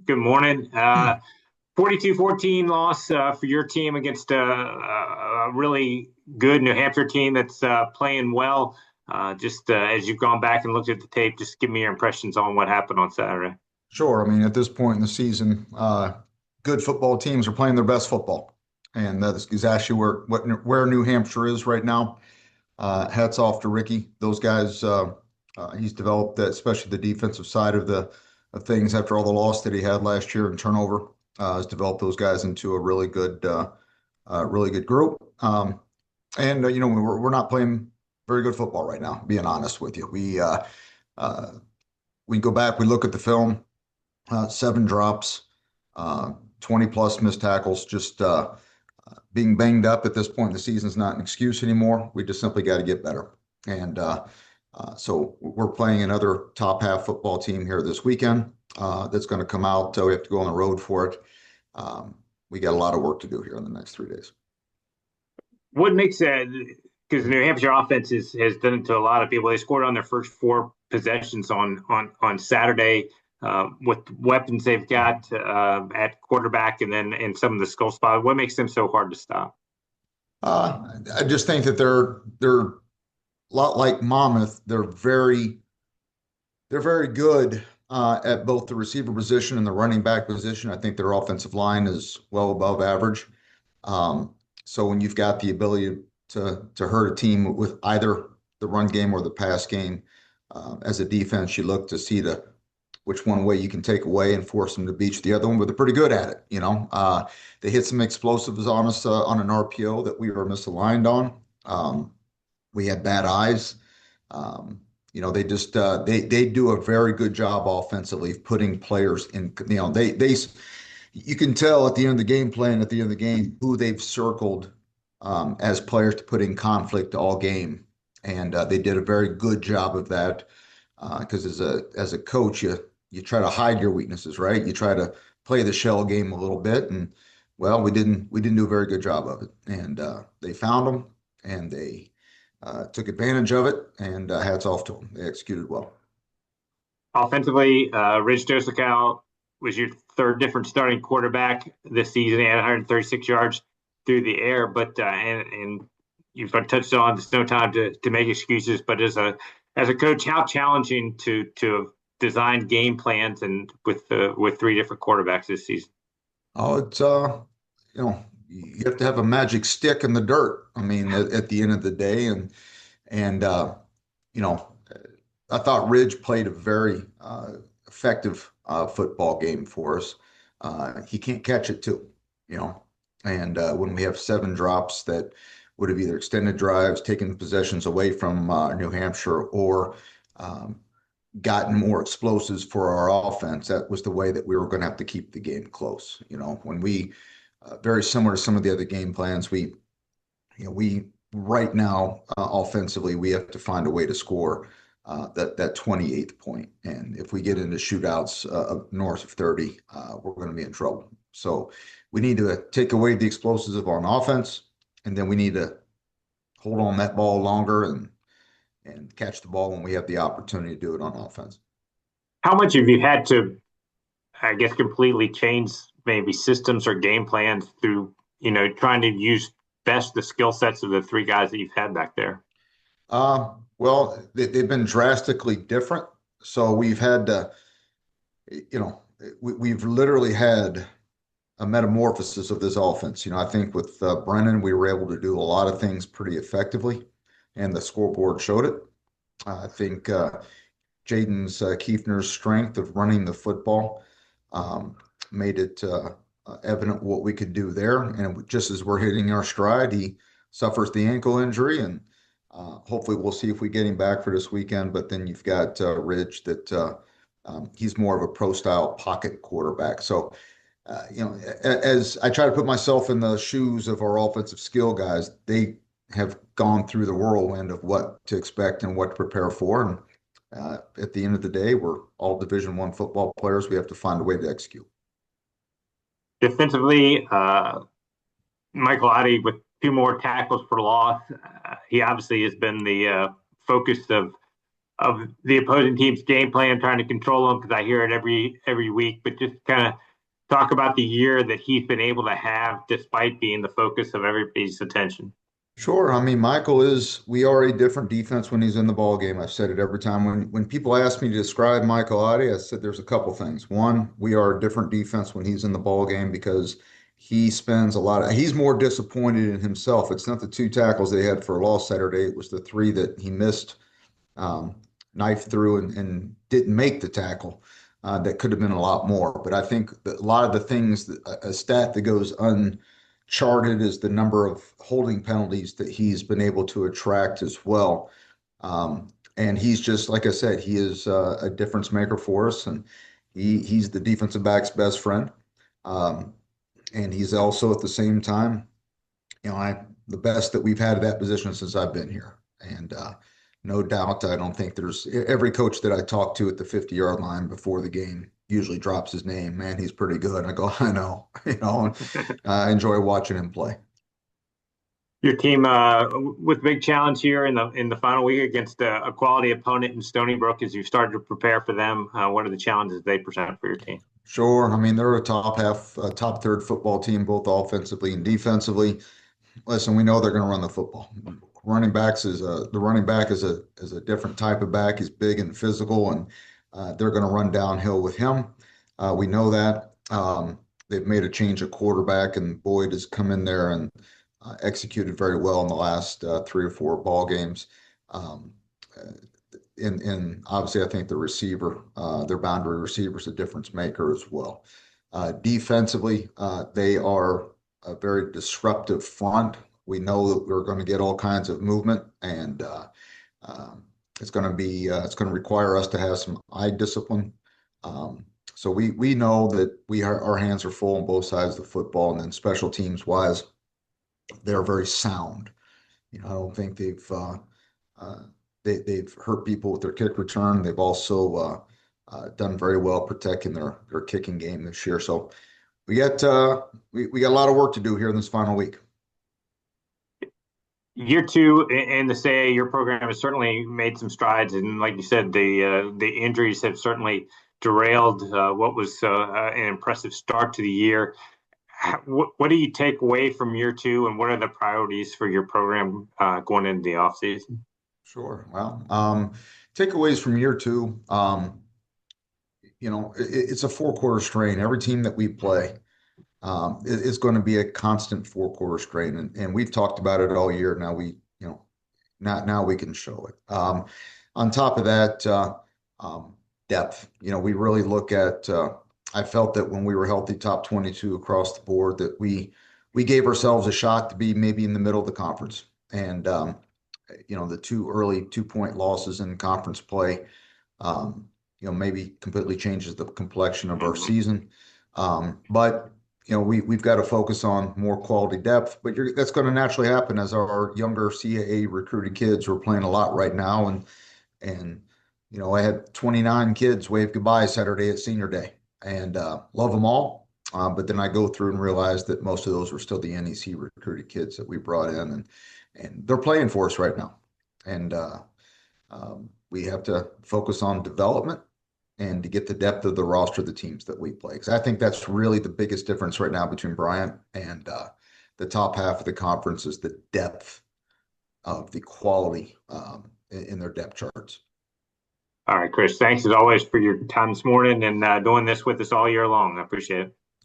Good morning. 42-14 loss for your team against a really good New Hampshire team that's playing well. Just as you've gone back and looked at the tape, just give me your impressions on what happened on Saturday. Sure. I mean, at this point in the season, good football teams are playing their best football, and that is actually where New Hampshire is right now. Hats off to Ricky. Those guys, he's developed that, especially the defensive side of things after all the loss that he had last year in turnover. Has developed those guys into a really good group. We're not playing very good football right now. Being honest with you, uh, we go back, we look at the film. Seven drops, 20 plus missed tackles. Just being banged up at this point in the season is not an excuse anymore. We just simply got to get better. And so we're playing another top half football team here this weekend that's going to come out. We have to go on the road for it. We got a lot of work to do here in the next 3 days. What makes that? Because the New Hampshire offense has done it to a lot of people. They scored on their first four possessions on Saturday. With weapons they've got at quarterback and then in some of the skill spot. What makes them so hard to stop? I just think that they're a lot like Monmouth. They're very good at both the receiver position and the running back position. I think their offensive line is well above average. So when you've got the ability to hurt a team with either the run game or the pass game, as a defense, you look to see which one way you can take away and force them to beat the other one, but they're pretty good at it. They hit some explosives on us on an RPO that we were misaligned on. We had bad eyes. They just they do a very good job offensively of putting players in. They you can tell at the end of the game plan, at the end of the game, who they've circled as players to put in conflict all game, and they did a very good job of that. Because as a coach, you try to hide your weaknesses, right? You try to play the shell game a little bit, and well, we didn't do a very good job of it. And they found them, and they took advantage of it. And hats off to them; they executed well. Offensively, Rich Dosakow was your third different starting quarterback this season. He had 136 yards through the air, but and you've touched on there's no time to make excuses. But as a coach, how challenging to design game plans and with three different quarterbacks this season? Oh, it's you have to have a magic stick in the dirt. I mean, at the end of the day, and you know, I thought Ridge played a very effective football game for us. He can't catch it too, you know. And when we have seven drops that would have either extended drives, taken possessions away from New Hampshire, or um, gotten more explosives for our offense, that was the way that we were going to have to keep the game close. When we very similar to some of the other game plans, we right now offensively we have to find a way to score that 28th point, and if we get into shootouts north of 30, we're going to be in trouble. So we need to take away the explosives on offense, and then we need to hold on that ball longer and catch the ball when we have the opportunity to do it on offense. How much have you had to, I guess, completely change maybe systems or game plans through, trying to use best the skill sets of the three guys that you've had back there? Well, they've been drastically different. So we've had to, you know, we've literally had a metamorphosis of this offense. I think with Brennan, we were able to do a lot of things pretty effectively, and the scoreboard showed it. I think Jaden's Kiefner's strength of running the football made it evident what we could do there. And just as we're hitting our stride, he suffers the ankle injury, and hopefully we'll see if we get him back for this weekend. But then you've got Ridge that he's more of a pro style pocket quarterback. So, as I try to put myself in the shoes of our offensive skill guys, they have gone through the whirlwind of what to expect and what to prepare for. And at the end of the day, we're all Division I football players. We have to find a way to execute. Defensively, Michael Adi with two more tackles for loss. He obviously has been the focus of of the opposing team's game plan, trying to control them, because I hear it every week. But just kind of talk about the year that he's been able to have despite being the focus of everybody's attention. Sure. I mean, we are a different defense when he's in the ball game. I've said it every time. When people ask me to describe Michael Adi, I said there's a couple things. One, we are a different defense when he's in the ball game because he's more disappointed in himself. It's not the two tackles they had for a loss Saturday. It was the three that he missed, um, knife through and didn't make the tackle. That could have been a lot more. But I think that a lot of the things, a stat that goes uncharted is the number of holding penalties that he's been able to attract as well. And he's just, like I said, he is a difference maker for us, and he's the defensive back's best friend. Um, and he's also at the same time, the best that we've had at that position since I've been here. And no doubt, I don't think there's every coach that I talk to at the 50-yard line before the game usually drops his name. Man, he's pretty good. And I go, I know, I enjoy watching him play. Your team with big challenge here in the final week against a quality opponent in Stony Brook as you started to prepare for them. What are the challenges they present for your team? Sure. I mean, they're top third football team, both offensively and defensively. Listen, we know they're going to run the football. The running back is a different type of back. He's big and physical, and they're going to run downhill with him. We know that. They've made a change of quarterback, and Boyd has come in there and executed very well in the last three or four ball games. Um, and obviously, I think their boundary receiver is a difference maker as well. Defensively, they are a very disruptive front. We know that we're going to get all kinds of movement, and it's going to require us to have some eye discipline. So we know that our hands are full on both sides of the football, and then special teams wise, they're very sound. I don't think uh, they've hurt people with their kick return. They've also done very well protecting their kicking game this year. So we got a lot of work to do here in this final week. Year two in the CAA, your program has certainly made some strides, and like you said, the injuries have certainly derailed what was an impressive start to the year. What do you take away from year two, and what are the priorities for your program going into the offseason? Sure. Well, takeaways from year two, it's a four-quarter strain. Every team that we play is going to be a constant four-quarter strain, and we've talked about it all year. Now we can show it. On top of that, depth. We really look at. I felt that when we were healthy, top 22 across the board, that we gave ourselves a shot to be maybe in the middle of the conference. And the two early 2-point losses in conference play, maybe completely changes the complexion of our season. But we've got to focus on more quality depth, but that's going to naturally happen as our younger CAA recruited kids are playing a lot right now. And I had 29 kids wave goodbye Saturday at senior day, and love them all. But then I go through and realize that most of those were still the NEC recruited kids that we brought in, and they're playing for us right now. And we have to focus on development and to get the depth of the roster of the teams that we play. Because I think that's really the biggest difference right now between Bryant and the top half of the conference is the depth of the quality in their depth charts. All right, Chris, thanks as always for your time this morning and doing this with us all year long. I appreciate it.